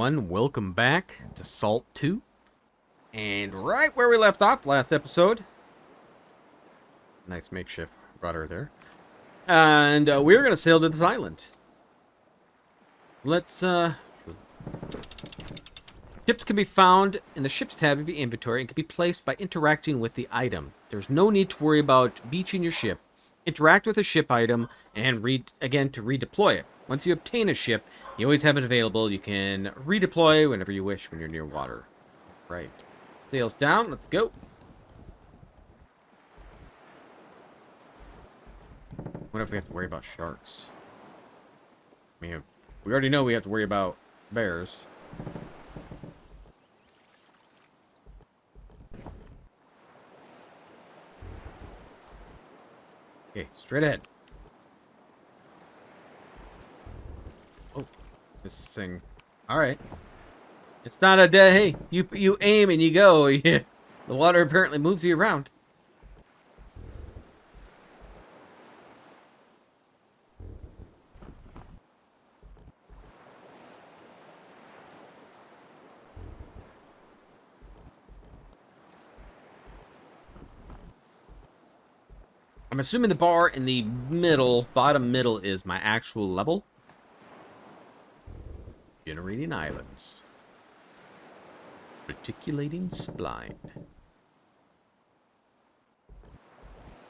everyone. Welcome back to Salt 2. And right where we left off last episode. Nice makeshift rudder there. And we're going to sail to this island. Let's, ships can be found in the ship's tab of your inventory and can be placed by interacting with the item. There's no need to worry about beaching your ship. Interact with a ship item and to redeploy it. Once you obtain a ship, you always have it available. You can redeploy whenever you wish when you're near water. Right. Sails down. Let's go. What if we have to worry about sharks? I mean, we already know we have to worry about bears. Okay, straight ahead. Oh, this thing. All right. It's not a dead. Hey, you aim and you go. The water apparently moves you around. I'm assuming the bar in the middle, bottom middle, is my actual level. Generating islands. Reticulating spline.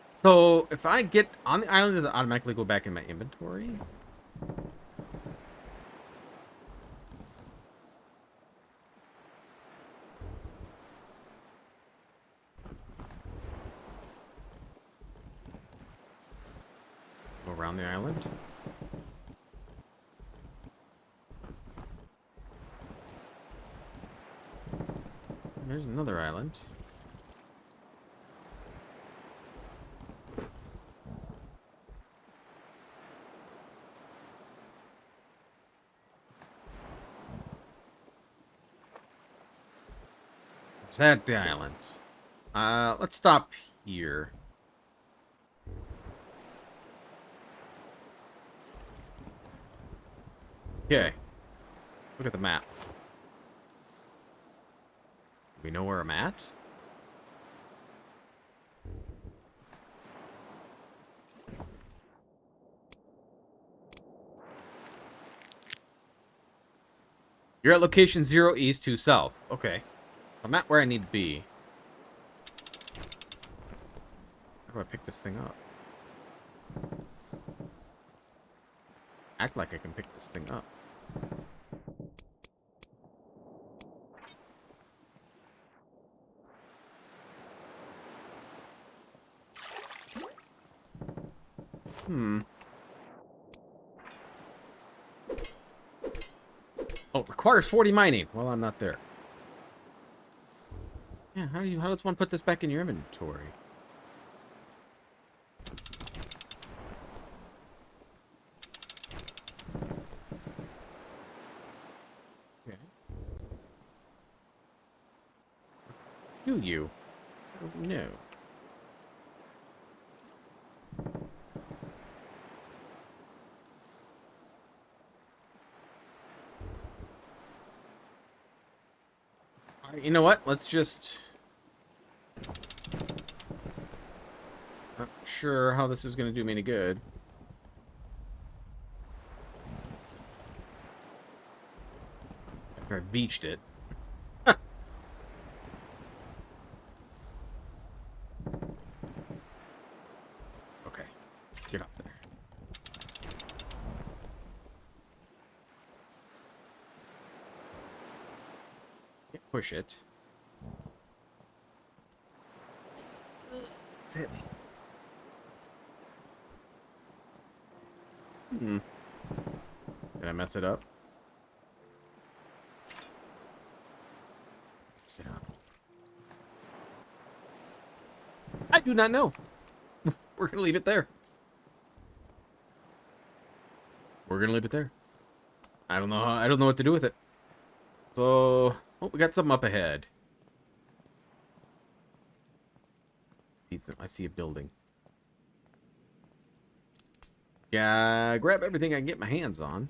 So, if I get on the island, does it automatically go back in my inventory? Go around the island? There's another island. Is that the island? Let's stop here. Okay. Look at the map. We know where I'm at? You're at location 0 east 2 south. Okay. I'm at where I need to be. How do I pick this thing up? Act like I can pick this thing up. Oh, requires 40 mining. Well, I'm not there. Yeah, how does one put this back in your inventory? Okay. Do you? I don't know. Alright, you know what? Let's just... Not sure how this is going to do me any good. After I beached it. Okay. Get off there. Can't push it. It's hit me. Did I mess it up? Sit down. I do not know. We're gonna leave it there. We're gonna leave it there. I don't know what to do with it. So, oh, we got something up ahead. I see a building. Yeah, grab everything I can get my hands on.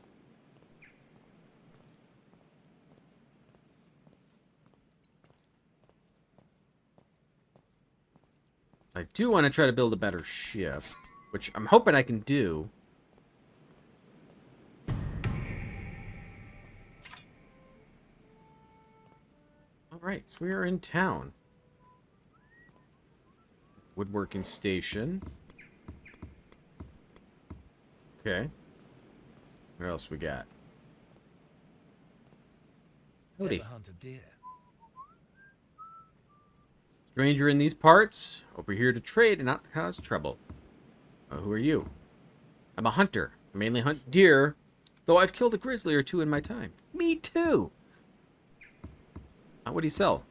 I do want to try to build a better ship, which I'm hoping I can do. All right, so we are in town. Woodworking station. Okay. What else we got? Howdy. Hunt a deer. Stranger in these parts. Over here to trade and not to cause trouble. Who are you? I'm a hunter. I mainly hunt deer, though I've killed a grizzly or two in my time. Me too. What do you sell?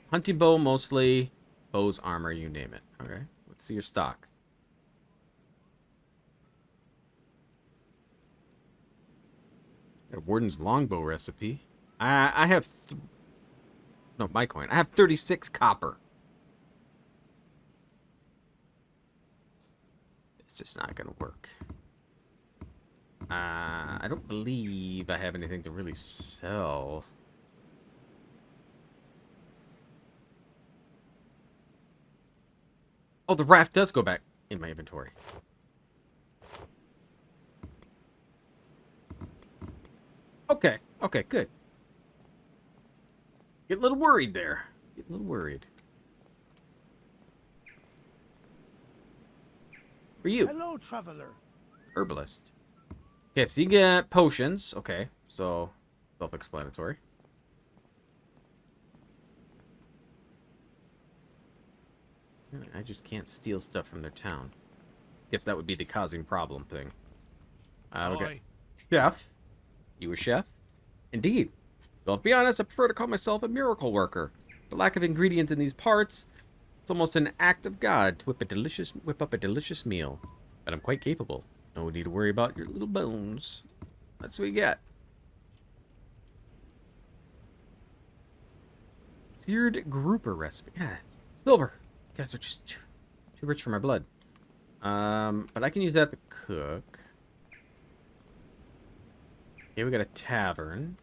Hunting bow mostly. Bows, armor, you name it. Okay. Let's see your stock. Got a warden's longbow recipe. I have... no, my coin. I have 36 copper. It's just not going to work. I don't believe I have anything to really sell. Oh, the raft does go back in my inventory. Okay. Okay, good. Get a little worried there. Get a little worried. For you. Hello, traveler. Herbalist. Okay, so you get potions. Okay, so self-explanatory. I just can't steal stuff from their town. Guess that would be the causing problem thing. Okay. Chef. You a chef? Indeed. Though, to be honest, I prefer to call myself a miracle worker. The lack of ingredients in these parts, it's almost an act of God to whip up a delicious meal. But I'm quite capable. No need to worry about your little bones. That's what we got. Seared grouper recipe. Yeah, silver. You guys are just too rich for my blood. But I can use that to cook. Okay, we got a tavern.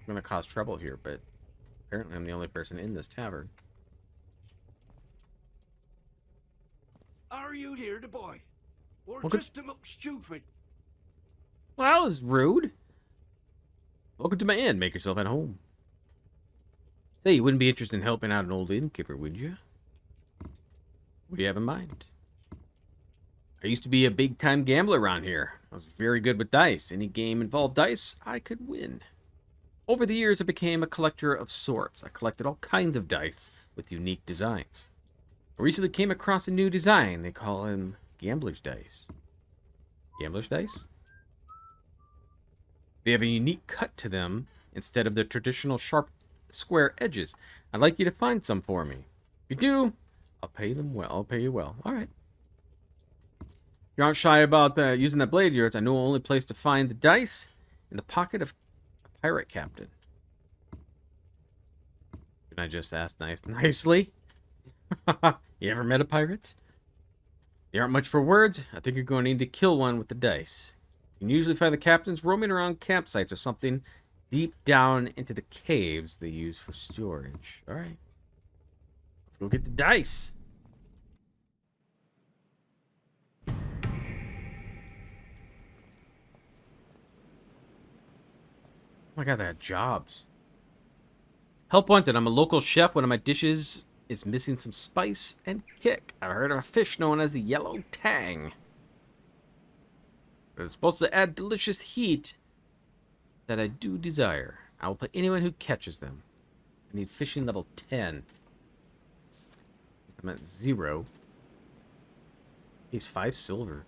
I'm gonna cause trouble here, but apparently I'm the only person in this tavern. Are you here to buy? Or Welcome. just to look stupid? Well, that was rude. Welcome to my inn. Make yourself at home. Say, you wouldn't be interested in helping out an old innkeeper, would you? What do you have in mind? I used to be a big-time gambler around here. I was very good with dice. Any game involved dice, I could win. Over the years, I became a collector of sorts. I collected all kinds of dice with unique designs. I recently came across a new design. They call them gambler's dice. Gambler's dice? They have a unique cut to them instead of the traditional sharp square edges. I'd like you to find some for me. If you do, I'll pay them well. I'll pay you well. All right. You aren't shy about using that blade of yours. I know the only place to find the dice in the pocket of a pirate captain. Can I just ask nicely? You ever met a pirate? They aren't much for words. I think you're going to need to kill one with the dice. You can usually find the captains roaming around campsites or something deep down into the caves they use for storage. All right. Let's go get the dice. Oh my god, they had jobs. Help wanted. I'm a local chef. One of my dishes is missing some spice and kick. I've heard of a fish known as the yellow tang. It's supposed to add delicious heat that I do desire. I will pay anyone who catches them. I need fishing level 10. I'm at 0. He's 5 silver.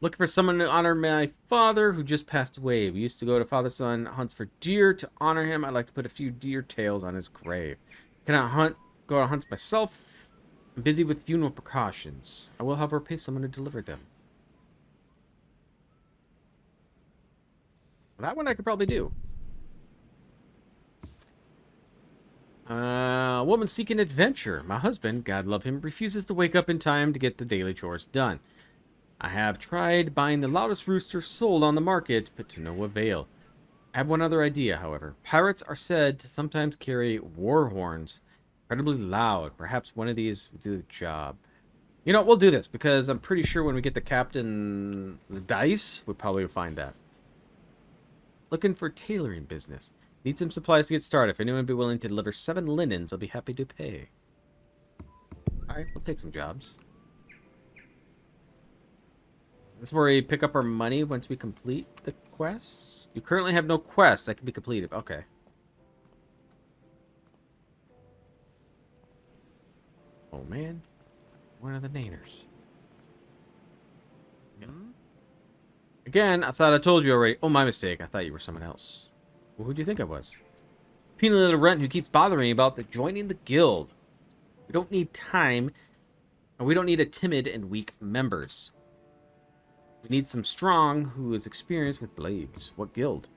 Looking for someone to honor my father who just passed away. We used to go to father-son hunts for deer. To honor him, I'd like to put a few deer tails on his grave. Cannot go on hunts myself. I'm busy with funeral precautions. I will, however, pay someone to deliver them. That one I could probably do. A woman seeking adventure. My husband, God love him, refuses to wake up in time to get the daily chores done. I have tried buying the loudest rooster sold on the market, but to no avail. I have one other idea, however. Pirates are said to sometimes carry war horns, incredibly loud. Perhaps one of these will do the job. You know, we'll do this because I'm pretty sure when we get the captain the dice, we'll probably find that. Looking for tailoring business. Need some supplies to get started. If anyone would be willing to deliver 7 linens, I'll be happy to pay. Alright, we'll take some jobs. Is this where we pick up our money once we complete the quests? You currently have no quests that can be completed. Okay. Oh, man. One of the naners. Again, I thought I told you already. Oh, my mistake. I thought you were someone else. Well, who do you think I was? Peanut little runt who keeps bothering me about joining the guild. We don't need time, and we don't need a timid and weak members. We need some strong who is experienced with blades. What guild?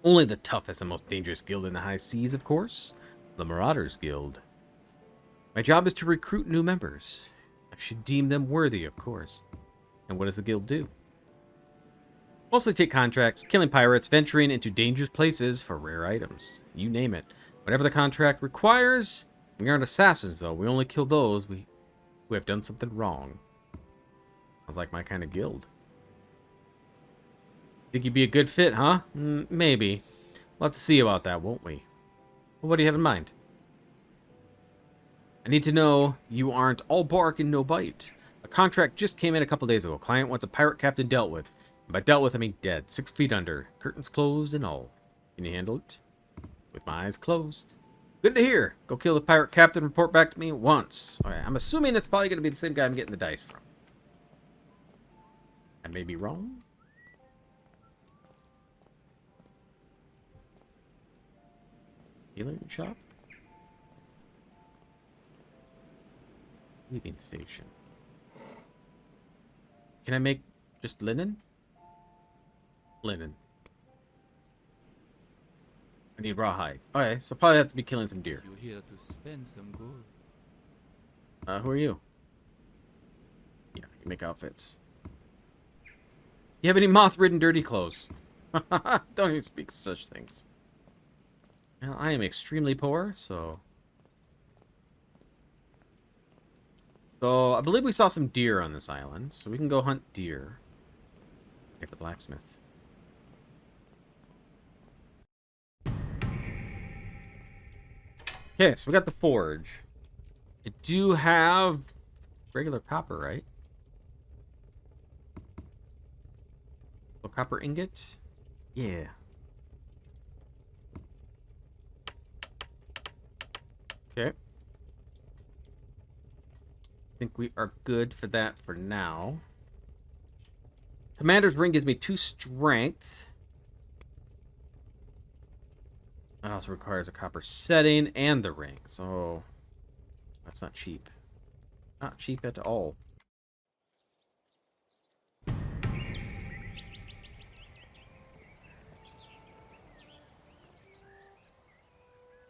Only the toughest and most dangerous guild in the high seas, of course. The Marauders Guild. My job is to recruit new members. I should deem them worthy, of course. And what does the guild do? Mostly take contracts, killing pirates, venturing into dangerous places for rare items. You name it. Whatever the contract requires. We aren't assassins, though. We only kill those who have done something wrong. Sounds like my kind of guild. Think you'd be a good fit, huh? Maybe. We'll have to see about that, won't we? Well, what do you have in mind? I need to know you aren't all bark and no bite. A contract just came in a couple days ago. Client wants a pirate captain dealt with. And by dealt with, I mean dead. 6 feet under. Curtains closed and all. Can you handle it? With my eyes closed. Good to hear. Go kill the pirate captain. Report back to me once. Alright, I'm assuming it's probably going to be the same guy I'm getting the dice from. I may be wrong. Healing shop? Weaving station. Can I make just linen? Linen. I need rawhide. Okay, so probably have to be killing some deer. You're here to spend some gold. Who are you? Yeah, you make outfits. You have any moth-ridden dirty clothes? Don't even speak such things. Well, I am extremely poor, so... So, I believe we saw some deer on this island, so we can go hunt deer. Get the blacksmith. Okay, so we got the forge. I do have regular copper, right? A copper ingot? Yeah. Okay. I think we are good for that for now. Commander's ring gives me 2 strength. That also requires a copper setting and the ring, so that's not cheap. Not cheap at all.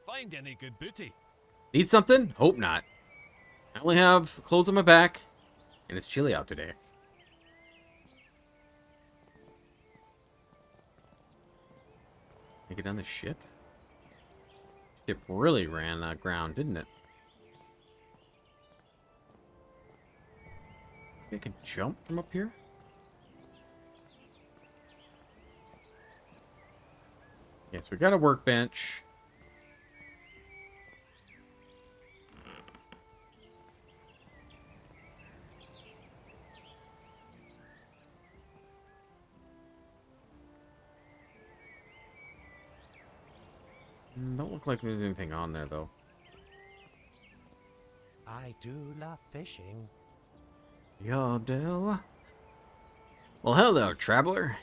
Find any good booty? Need something? Hope not. I only have clothes on my back, and it's chilly out today. Can I get on the ship? Ship really ran aground, didn't it? I can jump from up here? Yes, we got a workbench. Don't look like there's anything on there, though. I do love fishing. You do? Well, hello, traveler.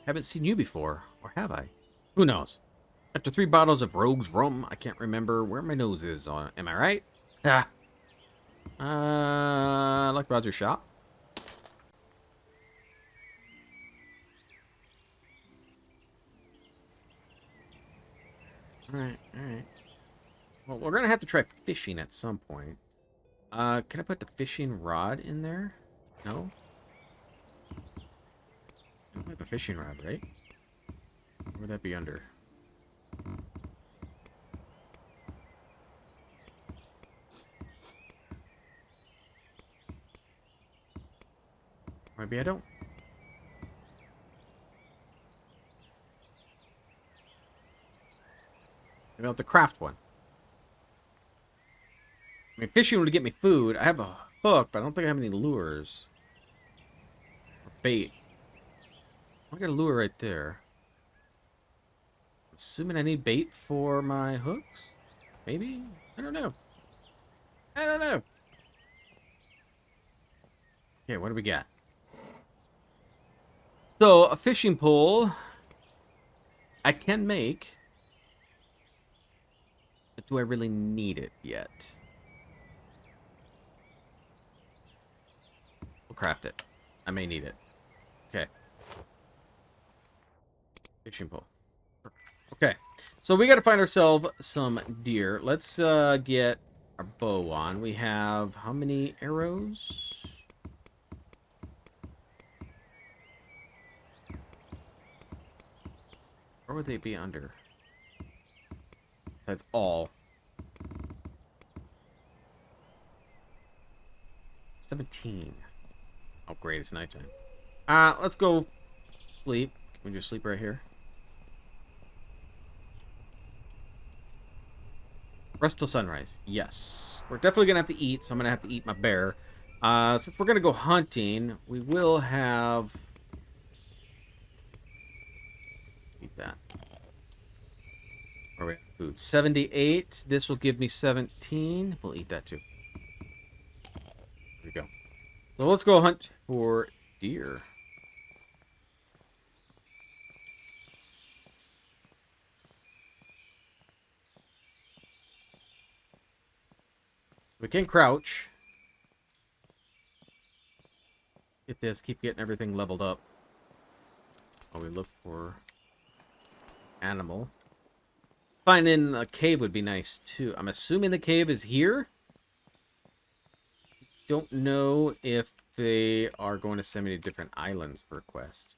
Haven't seen you before, or have I? Who knows? After 3 bottles of Rogue's rum, I can't remember where my nose is on. Am I right? Ah. I'd like to browse your shop. Alright, alright. Well, we're gonna have to try fishing at some point. Can I put the fishing rod in there? No? I don't have a fishing rod, right? Where'd that be under? Maybe I don't. Maybe I'll have to craft one. I mean, fishing would get me food. I have a hook, but I don't think I have any lures. Or bait. I got a lure right there. Assuming I need bait for my hooks? Maybe? I don't know. I don't know. Okay, what do we got? So, a fishing pole I can make. But do I really need it yet? We'll craft it. I may need it. Okay. Fishing pole. Okay. So we got to find ourselves some deer. Let's get our bow on. We have how many arrows? Where would they be under? Besides all. 17. Oh, great. It's nighttime. Let's go sleep. Can we just sleep right here? Rest till sunrise. Yes. We're definitely going to have to eat, so I'm going to have to eat my bear. Since we're going to go hunting, we will have... Eat that. Where are we at? Food. 78. This will give me 17. We'll eat that too. There we go. So let's go hunt for deer. We can crouch. Get this. Keep getting everything leveled up. While we look for animal. Finding a cave would be nice too. I'm assuming the cave is here. Don't know if they are going to send me to different islands for a quest.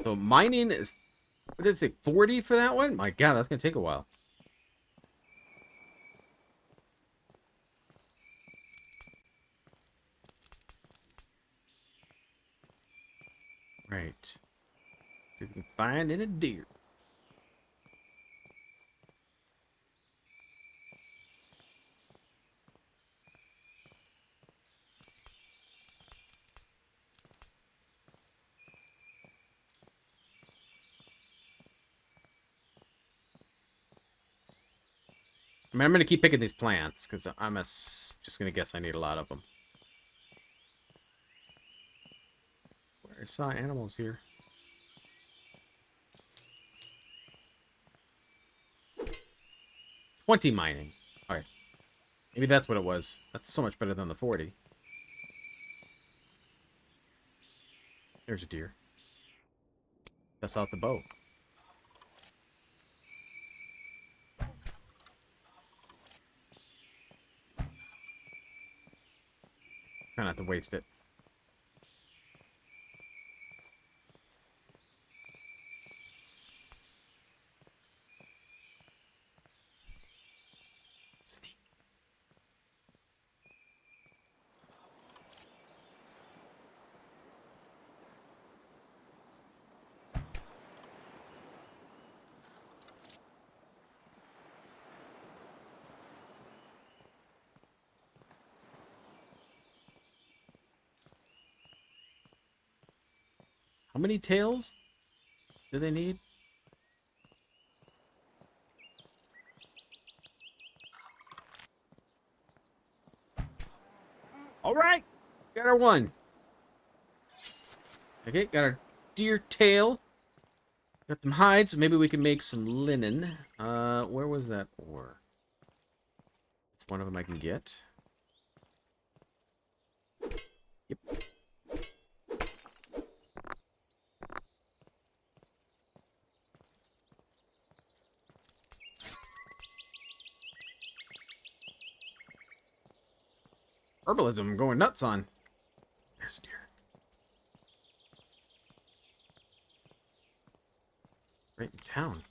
So mining is, what did it say, 40 for that one? My God, that's going to take a while. Right. See if we can find any deer. I mean, I'm going to keep picking these plants because just going to guess I need a lot of them. I saw animals here. $20 mining. Alright. Maybe that's what it was. That's so much better than the 40. There's a deer. That's out the bow. Try not to waste it. Sneak. How many tails do they need? Alright! Got our one. Okay, got our deer tail. Got some hides, so maybe we can make some linen. Where was that ore? It's one of them I can get. Yep. Herbalism, I'm going nuts on. There's a deer. Right in town.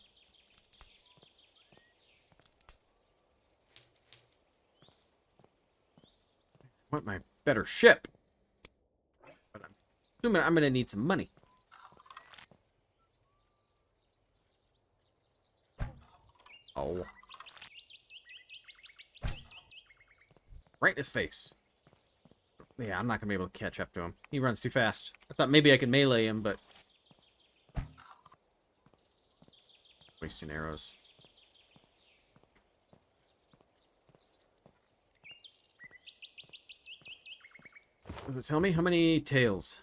I want my better ship. But I'm assuming I'm gonna need some money. Oh. Right in his face. Yeah, I'm not gonna be able to catch up to him. He runs too fast. I thought maybe I could melee him, but wasting arrows. Does it tell me how many tails?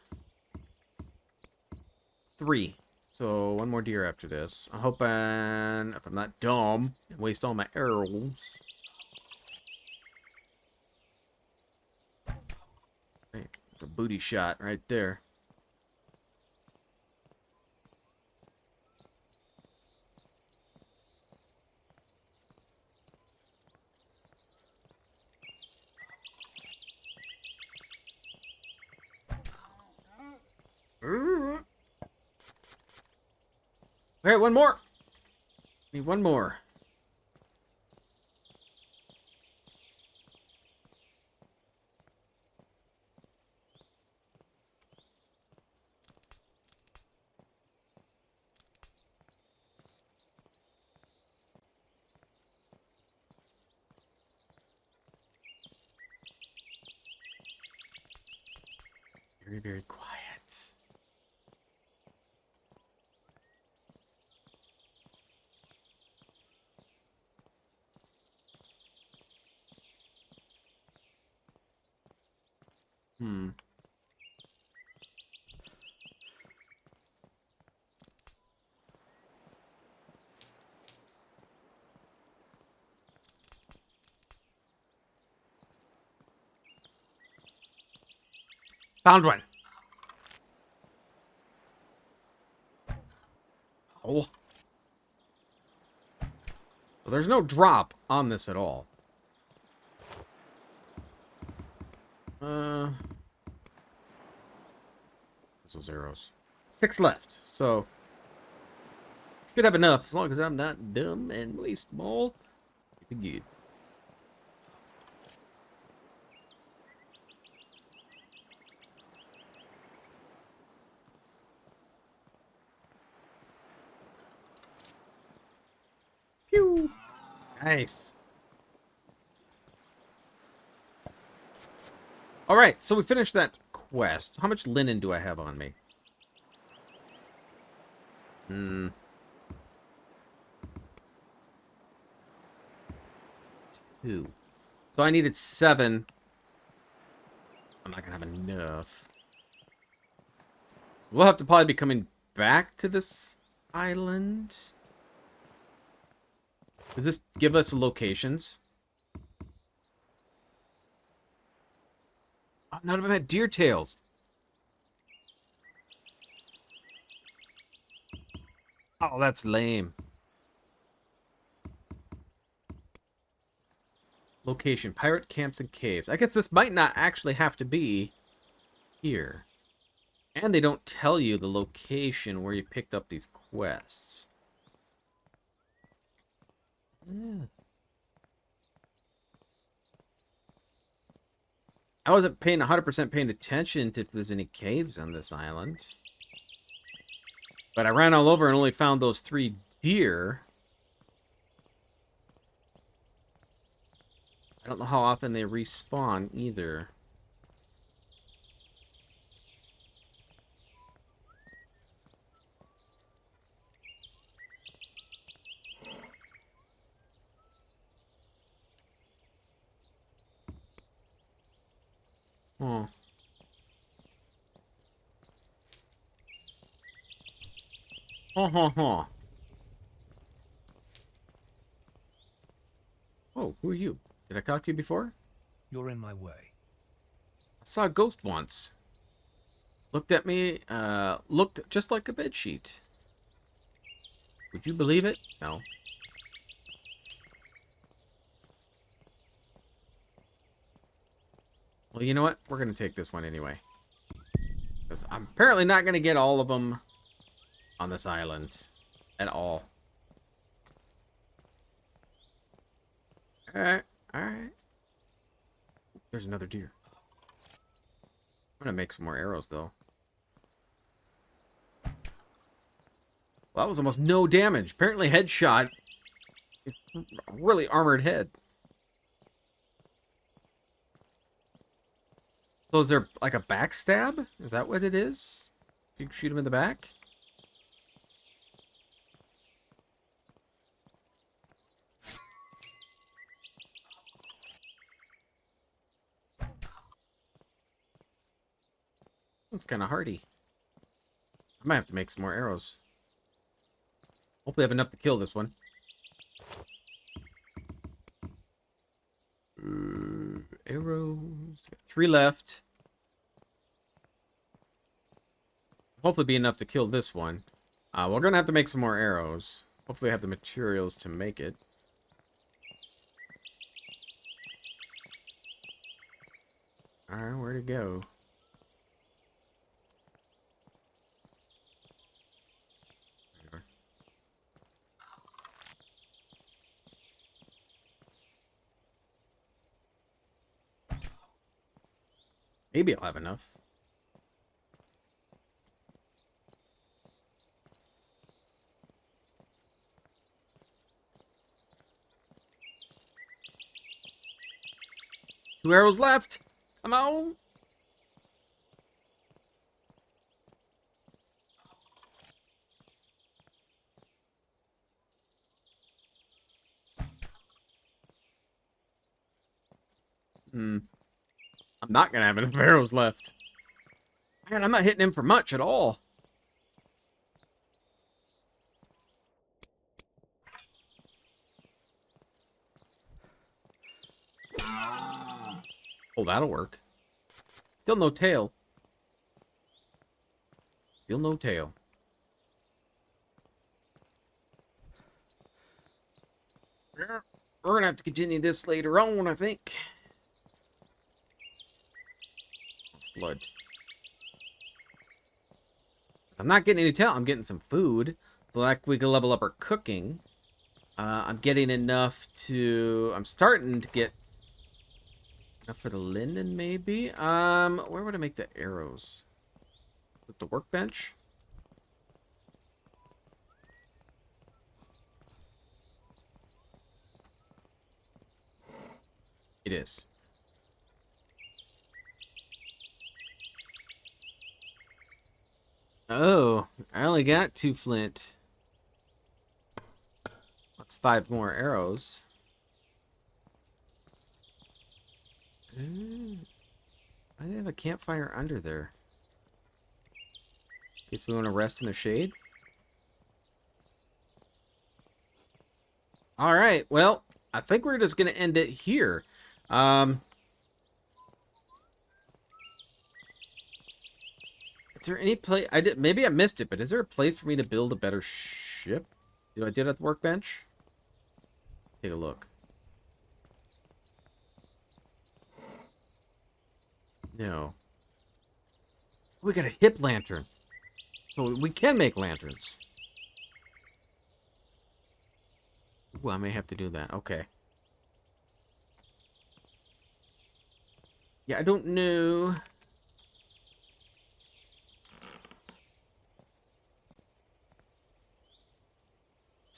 3. So one more deer after this. I'm hoping if I'm not dumb and waste all my arrows. Hey, it's a booty shot right there. Okay, one more. Need one more. Very, very quiet. Hmm. Found one. Oh. Well, there's no drop on this at all. Those arrows. 6 left, so should have enough as long as I'm not dumb and waste them all. Keep it good. Pew! Nice. Alright, so we finished that quest. How much linen do I have on me? 2. So I needed 7. I'm not gonna have enough. So we'll have to probably be coming back to this island. Does this give us locations? Oh, none of them had deer tails. Oh, that's lame. Location, pirate camps and caves. I guess this might not actually have to be here. And they don't tell you the location where you picked up these quests. Yeah. I wasn't 100% paying attention to if there's any caves on this island. But I ran all over and only found those 3 deer. I don't know how often they respawn either. Oh. Oh, oh, who are you? Did I talk to you before? You're in my way. I saw a ghost once. Looked at me, looked just like a bedsheet. Would you believe it? No. Well, you know what? We're going to take this one anyway. Because I'm apparently not going to get all of them on this island. at all. Alright, alright. There's another deer. I'm gonna make some more arrows, though. Well, that was almost no damage. Apparently, headshot is a really armored head. So is there like a backstab? Is that what it is? You can shoot him in the back? That's kind of hardy. I might have to make some more arrows. Hopefully I have enough to kill this one. Arrows. 3 left. Hopefully be enough to kill this one. We're going to have to make some more arrows. Hopefully I have the materials to make it. Alright, where'd it go? Maybe I'll have enough. Two arrows left. Come on. I'm not gonna have enough arrows left. Man, I'm not hitting him for much at all. Oh, that'll work. Still no tail. Still no tail. We're gonna have to continue this later on, I think. It's blood. I'm not getting any tail. I'm getting some food. So like we can level up our cooking. I'm getting enough to... I'm starting to get enough for the linden, maybe? Where would I make the arrows? At the workbench? It is. Oh, I only got 2 flint. That's 5 more arrows. Why do they have a campfire under there? In case we want to rest in the shade? Alright, well, I think we're just going to end it here. Is there any place... maybe I missed it, but is there a place for me to build a better ship? I did at the workbench? Take a look. No. We got a hip lantern. So we can make lanterns. Ooh, I may have to do that. Okay. Yeah, I don't know.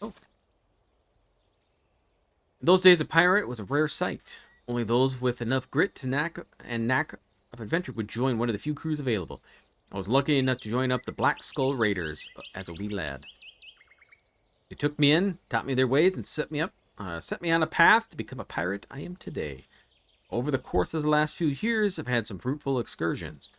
Oh. In those days, a pirate was a rare sight. Only those with enough grit to knack of adventure would join one of the few crews available. I was lucky enough to join up the Black Skull Raiders as a wee lad. They took me in, taught me their ways, and set me on a path to become a pirate I am today. Over the course of the last few years, I've had some fruitful excursions.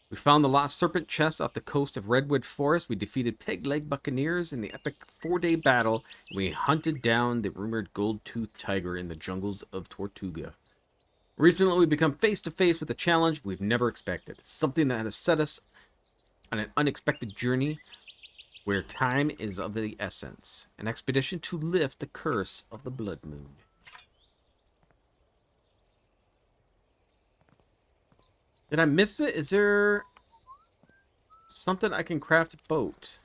We found the lost serpent chest off the coast of Redwood Forest. We defeated peg-leg buccaneers in the epic 4-day battle, and we hunted down the rumored gold-toothed tiger in the jungles of Tortuga. Recently, we've become face-to-face with a challenge we've never expected. Something that has set us on an unexpected journey where time is of the essence. An expedition to lift the curse of the Blood Moon. Did I miss it? Is there something I can craft a boat?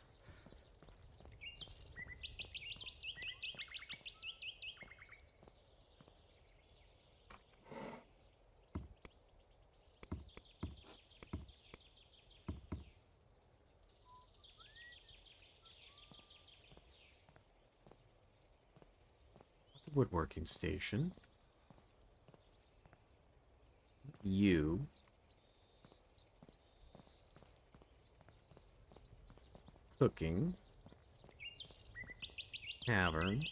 Woodworking station. You. Cooking. Tavern.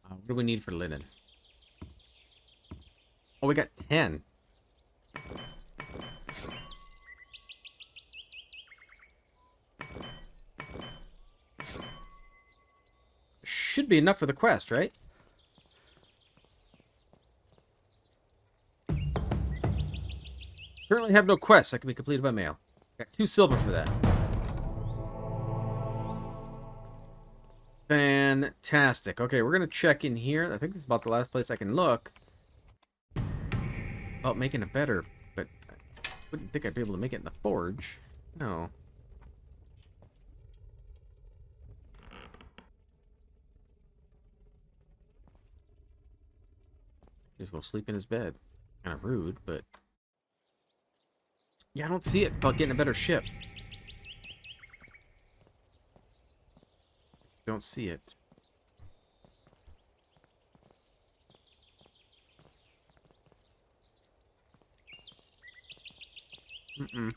What do we need for linen? Oh, we got 10. Should be enough for the quest, right? Currently have no quests that can be completed by mail. Got 2 silver for that. Fantastic. Okay, we're going to check in here. I think this is about the last place I can look. About making it better, but I wouldn't think I'd be able to make it in the forge. No. Just go sleep in his bed. Kind of rude, but... Yeah, I don't see it about getting a better ship. Don't see it. Mm-mm.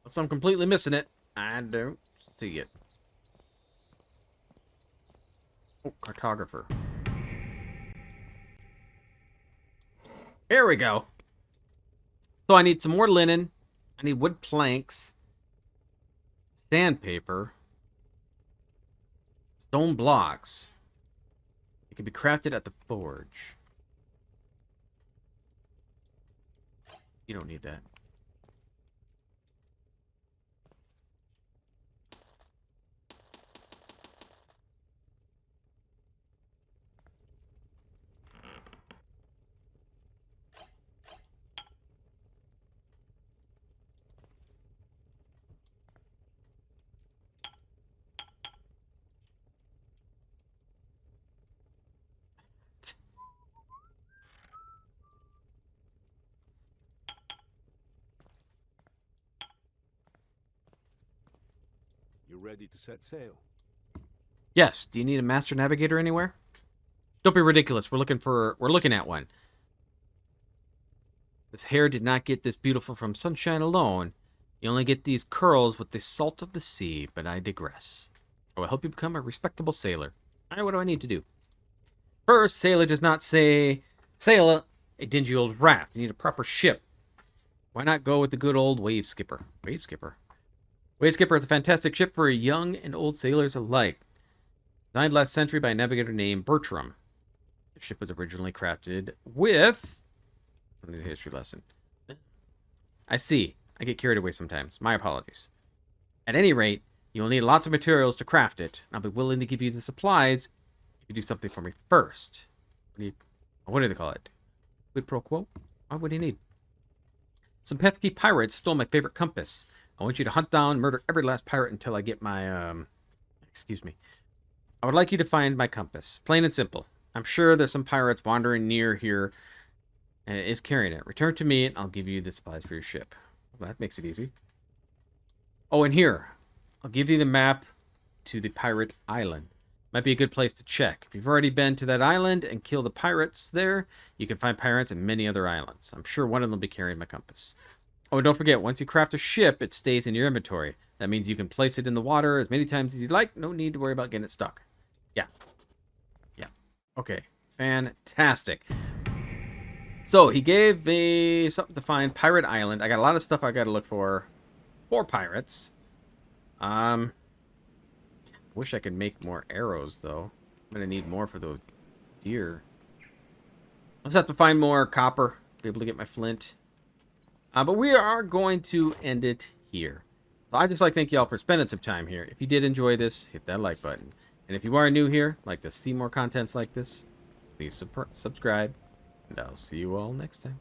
Unless I'm completely missing it. I don't see it. Oh, cartographer. Here we go. So I need some more linen. I need wood planks. Sandpaper. Stone blocks. It can be crafted at the forge. You don't need that. You ready to set sail? Yes. Do you need a master navigator anywhere? Don't be ridiculous. We're looking at one. This hair did not get this beautiful from sunshine alone. You only get these curls with the salt of the sea, but I digress. I will help you become a respectable sailor. All right, what do I need to do? First, sailor does not say sail a dingy old raft. You need a proper ship. Why not go with the good old wave skipper? Wave skipper. Wave skipper is a fantastic ship for young and old sailors alike. Designed last century by a navigator named Bertram. The ship was originally crafted with... I need a history lesson. I see. I get carried away sometimes. My apologies. At any rate, you will need lots of materials to craft it. I'll be willing to give you the supplies if you do something for me first. What do they call it? Quid pro quo? What would you need? Some pesky pirates stole my favorite compass. I want you to hunt down, murder every last pirate until I get my, excuse me. I would like you to find my compass. Plain and simple. I'm sure there's some pirates wandering near here and is carrying it. Return to me and I'll give you the supplies for your ship. Well, that makes it easy. Oh, and here. I'll give you the map to the pirate island. Might be a good place to check. If you've already been to that island and killed the pirates there, you can find pirates in many other islands. I'm sure one of them will be carrying my compass. Oh, and don't forget, once you craft a ship, it stays in your inventory. That means you can place it in the water as many times as you like. No need to worry about getting it stuck. Yeah. Yeah. Okay. Fantastic. So, he gave me something to find. Pirate Island. I got a lot of stuff I got to look for pirates. Wish I could make more arrows, though. I'm going to need more for those deer. I'll just have to find more copper. Be able to get my flint. But we are going to end it here. So I'd just like to thank you all for spending some time here. If you did enjoy this, hit that like button. And if you are new here, like to see more contents like this, please subscribe. And I'll see you all next time.